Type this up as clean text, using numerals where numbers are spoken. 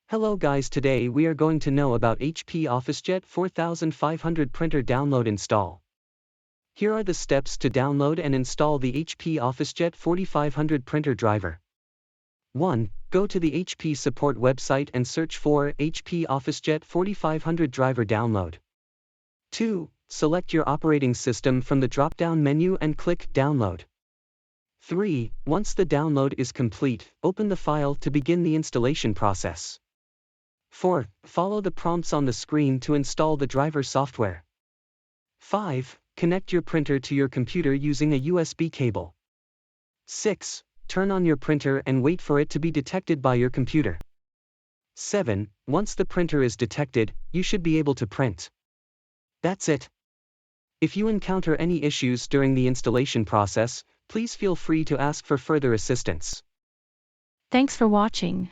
Hello guys, today we are going to know about HP Officejet 4500 printer download install. Here are the steps to download and install the HP Officejet 4500 printer driver. 1. Go to the HP support website and search for HP Officejet 4500 driver download. 2. Select your operating system from the drop-down menu and click Download. 3. Once the download is complete, open the file to begin the installation process. 4. Follow the prompts on the screen to install the driver software. 5. Connect your printer to your computer using a USB cable. 6. Turn on your printer and wait for it to be detected by your computer. 7. Once the printer is detected, you should be able to print. That's it. If you encounter any issues during the installation process, please feel free to ask for further assistance. Thanks for watching.